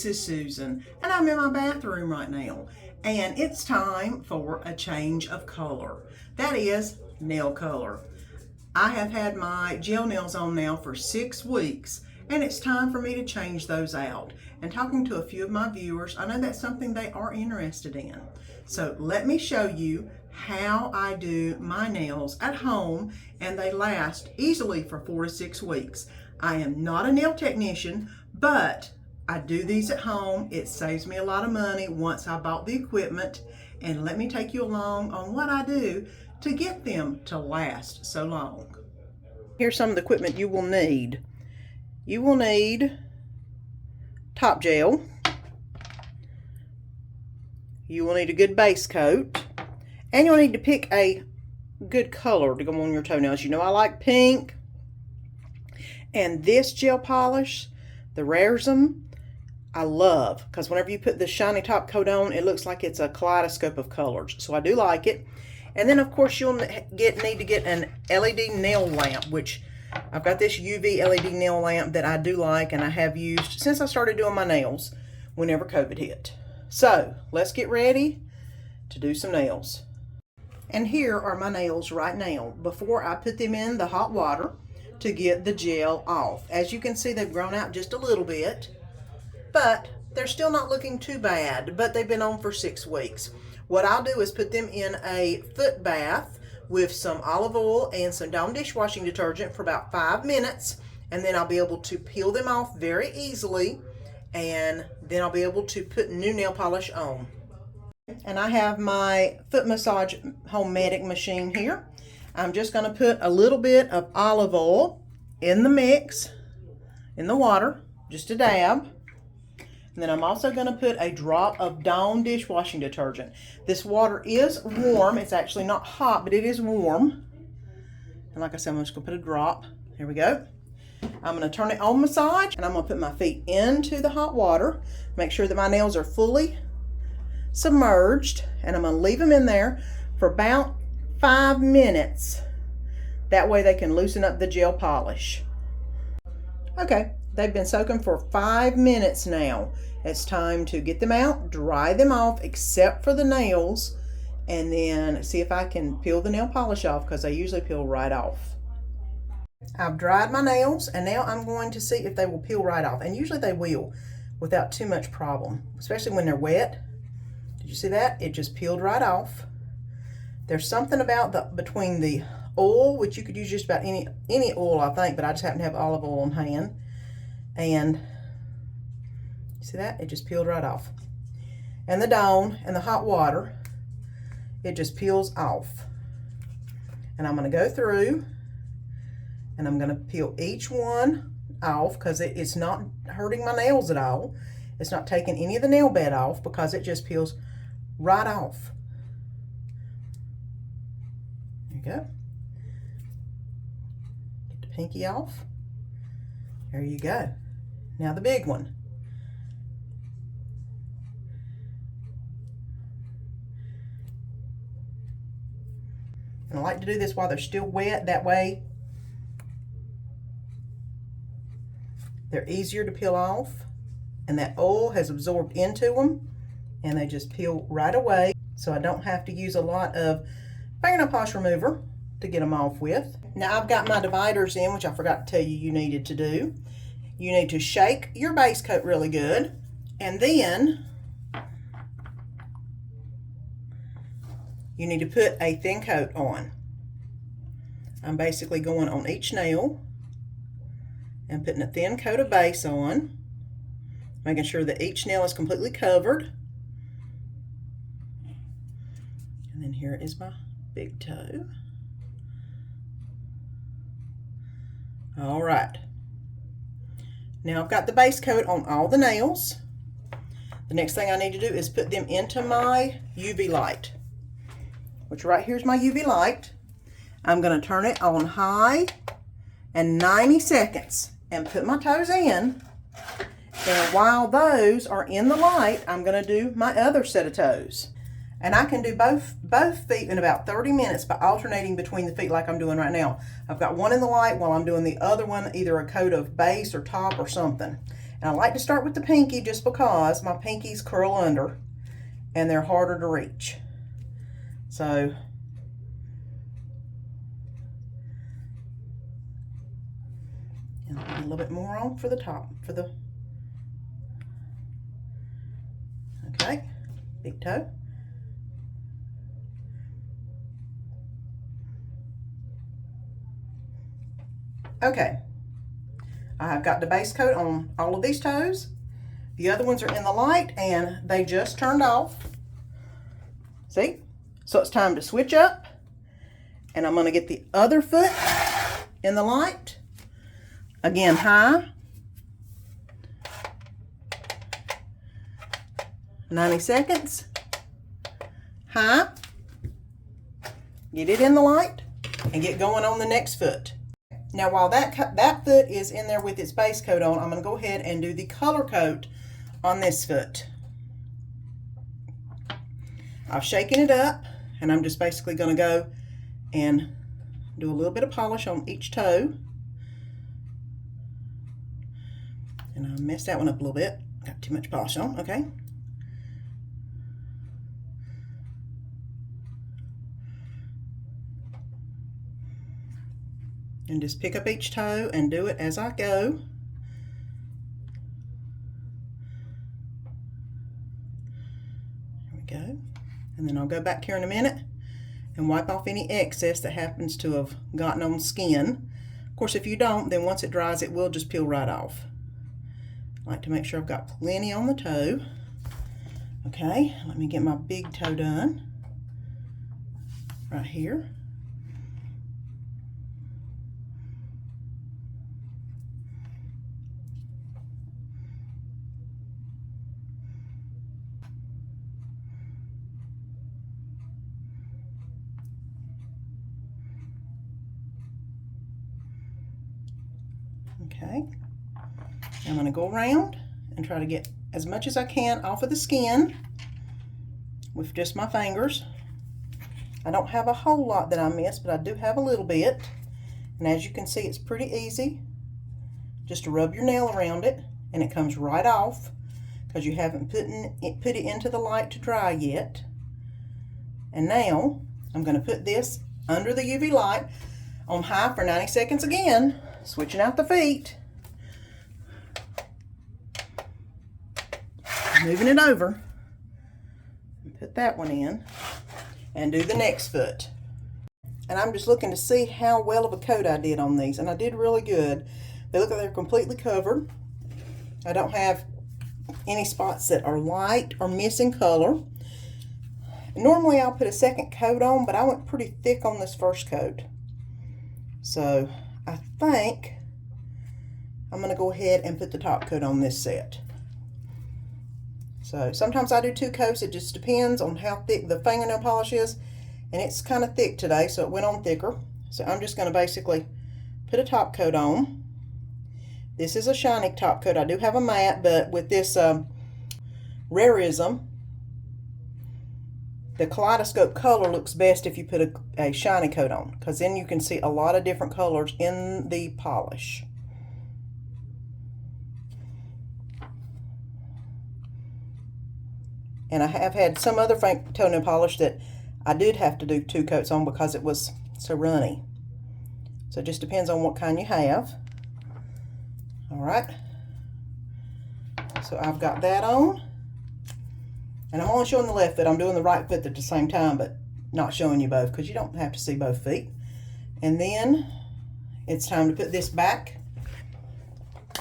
this is Susan, and I'm in my bathroom right now, and it's time for a change of color. That is nail color. I have had my gel nails on now for 6 weeks, and it's time for me to change those out. And talking to a few of my viewers, I know that's something they are interested in. So let me show you how I do my nails at home, and they last easily for 4 to 6 weeks. I am not a nail technician, but I do these at home. It saves me a lot of money once I bought the equipment, and let me take you along on what I do to get them to last so long. Here's some of the equipment you will need. You will need top gel. You will need a good base coat, and you'll need to pick a good color to go on your toenails. You know I like pink, and this gel polish, the Raresm, I love, because whenever you put the shiny top coat on, it looks like it's a kaleidoscope of colors. So I do like it. And then of course you'll need to get an LED nail lamp, which I've got this UV LED nail lamp that I do like, and I have used since I started doing my nails whenever COVID hit. So let's get ready to do some nails. And here are my nails right now before I put them in the hot water to get the gel off. As you can see, they've grown out just a little bit, but they're still not looking too bad, but they've been on for 6 weeks. What I'll do is put them in a foot bath with some olive oil and some Dawn dishwashing detergent for about 5 minutes, and then I'll be able to peel them off very easily, and then I'll be able to put new nail polish on. And I have my foot massage Homematic machine here. I'm just going to put a little bit of olive oil in the mix, in the water, just a dab. And then I'm also going to put a drop of Dawn dishwashing detergent. This water is warm. It's actually not hot, but it is warm. And like I said, I'm just going to put a drop. Here we go. I'm going to turn it on massage, and I'm going to put my feet into the hot water. Make sure that my nails are fully submerged, and I'm going to leave them in there for about 5 minutes. That way they can loosen up the gel polish. Okay, they've been soaking for 5 minutes now. It's time to get them out, dry them off except for the nails, and then see if I can peel the nail polish off, because they usually peel right off. I've dried my nails, and now I'm going to see if they will peel right off, and usually they will without too much problem, especially when they're wet. Did you see that? It just peeled right off. There's something about between the oil, which you could use just about any oil, I think, but I just happen to have olive oil on hand, and you see that? It just peeled right off. And the Dawn and the hot water, it just peels off. And I'm going to go through, and I'm going to peel each one off, because it's not hurting my nails at all. It's not taking any of the nail bed off, because it just peels right off. There you go. Get the pinky off. There you go. Now the big one. And I like to do this while they're still wet. That way they're easier to peel off, and that oil has absorbed into them, and they just peel right away. So I don't have to use a lot of fingernail polish remover to get them off with. Now I've got my dividers in, which I forgot to tell you needed to do. You need to shake your base coat really good, and then you need to put a thin coat on. I'm basically going on each nail and putting a thin coat of base on, making sure that each nail is completely covered. And then here is my big toe. All right. Now I've got the base coat on all the nails. The next thing I need to do is put them into my UV light, which right here's my UV light. I'm going to turn it on high and 90 seconds and put my toes in. And while those are in the light, I'm going to do my other set of toes. And I can do both feet in about 30 minutes by alternating between the feet like I'm doing right now. I've got one in the light while I'm doing the other one, either a coat of base or top or something. And I like to start with the pinky just because my pinkies curl under and they're harder to reach. So and I'll put a little bit more on for the top, okay, big toe. Okay, I've got the base coat on all of these toes. The other ones are in the light and they just turned off. See? So it's time to switch up, and I'm going to get the other foot in the light. Again, high. 90 seconds. High. Get it in the light and get going on the next foot. Now while that foot is in there with its base coat on, I'm going to go ahead and do the color coat on this foot. I've shaken it up, and I'm just basically going to go and do a little bit of polish on each toe. And I messed that one up a little bit. Got too much polish on, okay. And just pick up each toe and do it as I go. There we go. And then I'll go back here in a minute and wipe off any excess that happens to have gotten on the skin. Of course, if you don't, then once it dries, it will just peel right off. I like to make sure I've got plenty on the toe. Okay, let me get my big toe done right here. Okay, I'm going to go around and try to get as much as I can off of the skin with just my fingers. I don't have a whole lot that I missed, but I do have a little bit. And as you can see, it's pretty easy just to rub your nail around it, and it comes right off because you haven't put it into the light to dry yet. And now I'm going to put this under the UV light on high for 90 seconds again. Switching out the feet. Moving it over. Put that one in. And do the next foot. And I'm just looking to see how well of a coat I did on these. And I did really good. They look like they're completely covered. I don't have any spots that are light or missing color. Normally I'll put a second coat on, but I went pretty thick on this first coat. So I think I'm going to go ahead and put the top coat on this set. So sometimes I do 2 coats. It just depends on how thick the fingernail polish is. And it's kind of thick today, so it went on thicker. So I'm just going to basically put a top coat on. This is a shiny top coat. I do have a matte, but with this Rarism, the kaleidoscope color looks best if you put a shiny coat on, because then you can see a lot of different colors in the polish. And I have had some other toenail polish that I did have to do 2 coats on because it was so runny. So it just depends on what kind you have. All right. So I've got that on. And I'm only showing the left foot. I'm doing the right foot at the same time, but not showing you both because you don't have to see both feet. And then it's time to put this back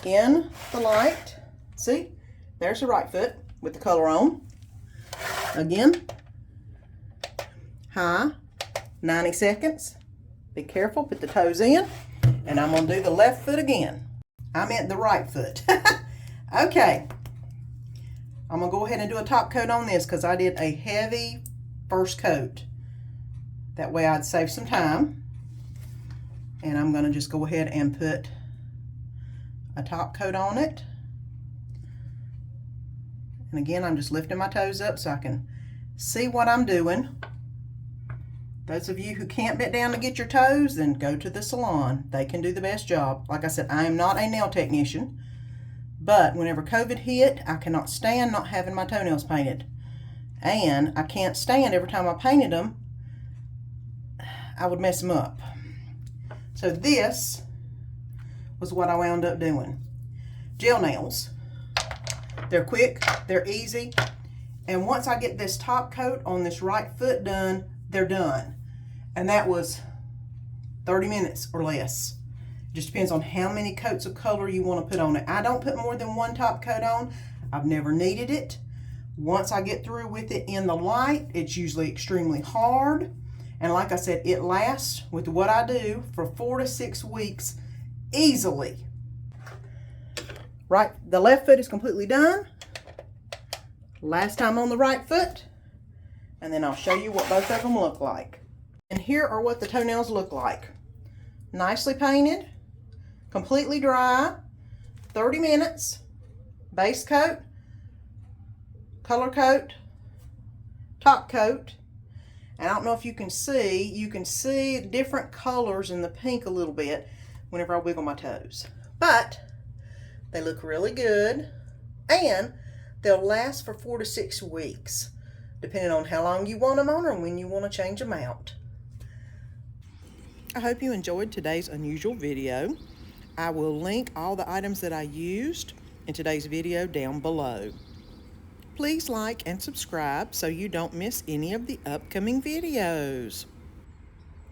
in the light. See, there's the right foot with the color on. Again, high, 90 seconds. Be careful, put the toes in. And I'm going to do the left foot again. I meant the right foot. Okay. I'm going to go ahead and do a top coat on this because I did a heavy first coat. That way I'd save some time. And I'm going to just go ahead and put a top coat on it. And again, I'm just lifting my toes up so I can see what I'm doing. Those of you who can't bend down to get your toes, then go to the salon. They can do the best job. Like I said, I am not a nail technician, But whenever COVID hit, I cannot stand not having my toenails painted. And I can't stand every time I painted them, I would mess them up. So this was what I wound up doing. Gel nails. They're quick, they're easy, and once I get this top coat on this right foot done, they're done. And that was 30 minutes or less. Just depends on how many coats of color you want to put on it. I don't put more than one top coat on. I've never needed it. Once I get through with it in the light, it's usually extremely hard. And like I said, it lasts with what I do for 4 to 6 weeks easily. Right, the left foot is completely done. Last time on the right foot. And then I'll show you what both of them look like. And here are what the toenails look like. Nicely painted, completely dry, 30 minutes, base coat, color coat, top coat. And I don't know if you can see different colors in the pink a little bit whenever I wiggle my toes. But they look really good, and they'll last for 4 to 6 weeks, depending on how long you want them on or when you want to change them out. I hope you enjoyed today's unusual video. I will link all the items that I used in today's video down below. Please like and subscribe so you don't miss any of the upcoming videos.